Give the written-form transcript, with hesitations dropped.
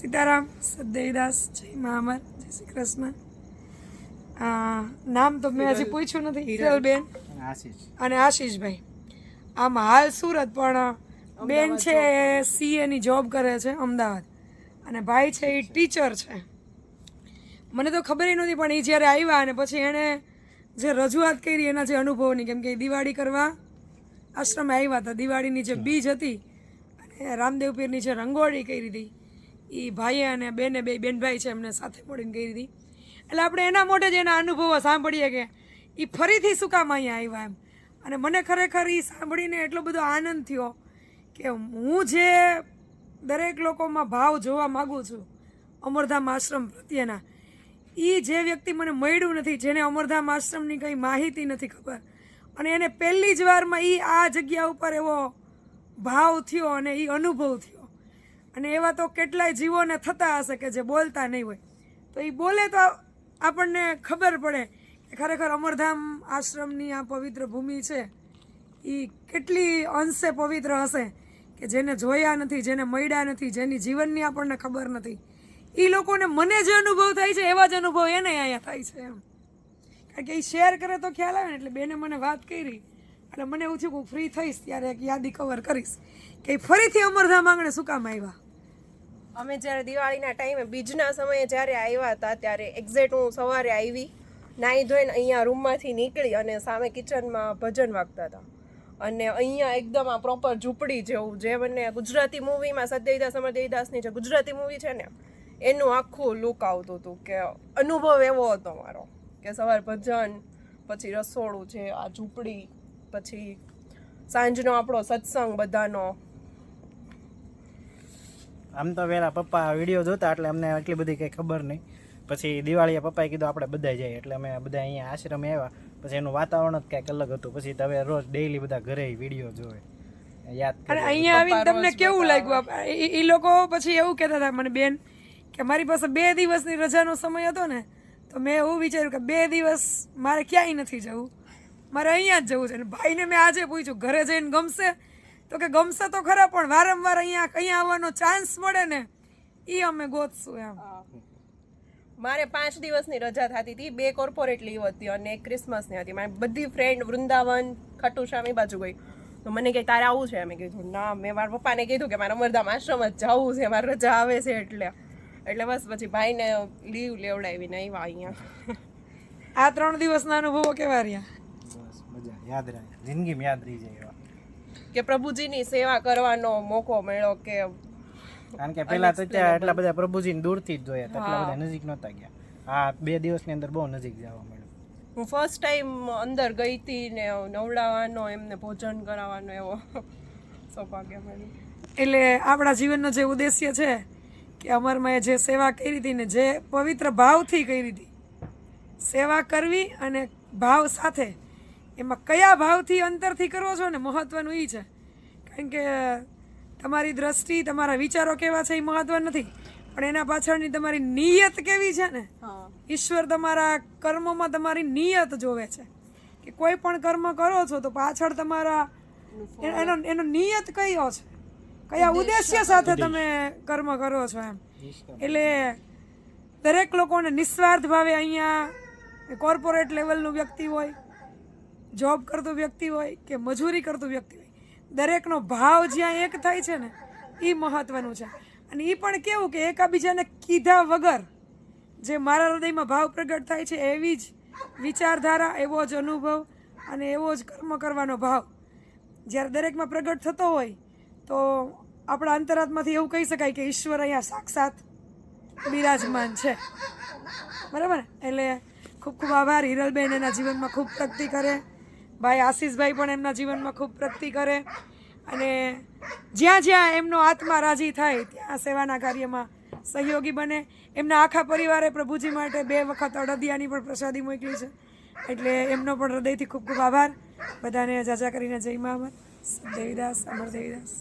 સીતારામ, સદેવીદાસ, જય મહામર, જય શ્રી કૃષ્ણ. નામ તો મેં હજી પૂછ્યું નથી. હિરલબેન અને આશીષભાઈ. આમ હાલ સુરત, પણ બેન છે એ સીએની જોબ કરે છે અમદાવાદ, અને ભાઈ છે એ ટીચર છે. મને તો ખબર નહોતી, પણ એ જ્યારે આવ્યા અને પછી એણે જે રજૂઆત કરી એના જે અનુભવની, કેમ કે દિવાળી કરવા આશ્રમે આવ્યા હતા, દિવાળીની જે બીજ હતી અને રામદેવ પીરની જે રંગોળી કરી હતી એ ભાઈએ અને બેને, બે બેનભાઈ છે એમને સાથે મળીને કરી હતી. એટલે આપણે એના મોઢે જ એના અનુભવો સાંભળીએ કે એ ફરીથી શું કામ અહીંયા આવ્યા એમ. અને મને ખરેખર એ સાંભળીને એટલો બધો આનંદ થયો કે હું જે દરેક લોકોમાં ભાવ જોવા માગું છું અમરધામ આશ્રમ પ્રત્યેના, એ જે વ્યક્તિ મને મળ્યું નથી, જેને અમરધામ આશ્રમની કંઈ માહિતી નથી ખબર, અને એને પહેલી જ વારમાં એ આ જગ્યા ઉપર એવો ભાવ થયો અને એ અનુભવ થયો. અને એવા તો કેટલાય જીવોને થતા હશે કે જે બોલતા નહીં હોય, તો એ બોલે તો આપણને ખબર પડે કે ખરેખર અમરધામ આશ્રમની આ પવિત્ર ભૂમિ છે એ કેટલી અંશે પવિત્ર હશે કે જેને જોયા નથી, જેને મળ્યા નથી, જેની જીવનની આપણને ખબર નથી, એ લોકોને મને જે અનુભવ થાય છે એવા જ અનુભવ એને અહીંયા થાય છે એમ. કારણ કે એ શેર કરે તો ખ્યાલ આવે ને. એટલે બેને મને વાત કરી એટલે મને એવું થયું કે હું ફ્રી થઈશ ત્યારે એક યાદી કવર કરીશ કે ફરીથી અમરધામ આંગણે શું કામ આવ્યા. અમે જ્યારે દિવાળીના ટાઈમે બીજના સમયે જ્યારે આવ્યા હતા ત્યારે એક્ઝેક્ટ હું સવારે આવી, નાહી ધોઈને અહીંયા રૂમમાંથી નીકળી અને સામે કિચનમાં ભજન વાગતા હતા. અને અહીંયા એકદમ આ પ્રોપર ઝૂંપડી જેવું, જે મને ગુજરાતી મૂવીમાં સદેવીદાસ અમરદેવીદાસની જે ગુજરાતી મૂવી છે ને એનું આખું લુક આવતું હતું. કે અનુભવ એવો હતો મારો કે સવાર ભજન, પછી રસોડું છે, આ ઝૂંપડી, પછી સાંજનો આપણો સત્સંગ બધાનો. આમ તો પહેલાં પપ્પા વિડીયો જોતા એટલે અમને એટલી બધી કંઈ ખબર નહીં. પછી દિવાળીએ પપ્પાએ કીધું આપણે બધા જઈએ, એટલે અમે બધા અહીંયા આશ્રમે આવ્યા. પછી એનું વાતાવરણ જ કંઈક અલગ હતું. પછી હવે રોજ ડેઈલી બધા ઘરે વિડીયો જોવે, યાદ કરે. અને અહીંયા આવીને તમને કેવું લાગ્યું? એ લોકો પછી એવું કહેતા હતા મને બેન કે મારી પાસે 2 દિવસની રજાનો સમય હતો ને, તો મેં એવું વિચાર્યું કે 2 દિવસ મારે ક્યાંય નથી જવું, મારે અહીંયા જ જવું છે. અને ભાઈને મેં આજે પૂછ્યું ઘરે જઈને ગમશે, તો કે ગમશે તો ખરા, પણ વારંવાર અહીંયા આવવાનો ચાન્સ મળે ને એ અમે ગોતશું એમ. મારે 5 દિવસની રજા થતી હતી, 2 કોર્પોરેટ લીવ હતી અને 1 ક્રિસમસની હતી. મારી બધી ફ્રેન્ડ વૃંદાવન, ખાટુશ્યામ એ બાજુ ગઈ. તો મને કહે તારે આવું છે? મેં કીધું ના. મેં મારા પપ્પાને કીધું કે મારે અમરધામ આશ્રમ જ જવું છે, મારે રજા આવે છે એટલે બસ પછી ભાઈને લીવ લેવડાવીને આવ્યા અહીંયા. આ 3 દિવસના અનુભવો કેવા રહ્યા? બસ મજા, યાદ રહે, જિંદગીમાં યાદ રહી જાય કે પ્રભુજીની સેવા કરવાનો મોકો મળ્યો. કે કારણ કે પહેલા તો ત્યાં એટલા બધા પ્રભુજીને દૂરથી જ જોયા, એટલા બધા નજીક નહોતા ગયા. આ 2 દિવસની અંદર બહુ નજીક જવા મળ્યું. હું ફર્સ્ટ ટાઈમ અંદર ગઈ હતી ને નવડાવવાનો, એમને ભોજન કરાવવાનો એવો સૌભાગ્ય મળ્યું. એટલે આપણા જીવનનો જે ઉદ્દેશ્ય છે કે અમરમાએ જે સેવા કરી હતી ને જે પવિત્ર ભાવથી કરી હતી, સેવા કરવી અને ભાવ સાથે, એમાં કયા ભાવથી અંતરથી કરવો છો ને મહત્વનું એ છે. કારણ કે તમારી દ્રષ્ટિ, તમારા વિચારો કેવા છે એ મહત્વ નથી, પણ એના પાછળની તમારી નિયત કેવી છે ને. ઈશ્વર તમારા કર્મોમાં તમારી નિયત જોવે છે કે કોઈ પણ કર્મ કરો છો તો પાછળ તમારા એનો નિયત કયો છે, કયા ઉદ્દેશ્ય સાથે તમે કર્મ કરો છો એમ. એટલે દરેક લોકોને નિસ્વાર્થ ભાવે અહીંયા કોર્પોરેટ લેવલનું વ્યક્તિ હોય, જોબ કરતો વ્યક્તિ હોય કે મજૂરી કરતો વ્યક્તિ હોય, દરેકનો ભાવ જ્યાં એક થાય છે ને એ મહત્વનું છે. અને એ પણ કેવું કે એકાબીજાને કીધા વગર જે મારા હૃદયમાં ભાવ પ્રગટ થાય છે એવી જ વિચારધારા, એવો જ અનુભવ અને એવો જ કર્મ કરવાનો ભાવ જ્યારે દરેકમાં પ્રગટ થતો હોય તો આપણા અંતરાત્માથી એવું કહી શકાય કે ઈશ્વર અહીંયા સાક્ષાત બિરાજમાન છે. બરાબર? એટલે ખૂબ ખૂબ આભાર. હિરલબેન એના જીવનમાં ખૂબ પ્રગતિ કરે, ભાઈ આશીષભાઈ પણ એમના જીવનમાં ખૂબ પ્રગતિ કરે, અને જ્યાં જ્યાં એમનો આત્મા રાજી થાય ત્યાં સેવાના કાર્યમાં સહયોગી બને. એમના આખા પરિવારે પ્રભુજી માટે 2 વખત અડદિયાની પણ પ્રસાદી મોકલી છે. એટલે એમનો પણ હૃદયથી ખૂબ ખૂબ આભાર. બધાને જાજા કરીને જય મહામર, સદેવીદાસ, અમરદેવીદાસ.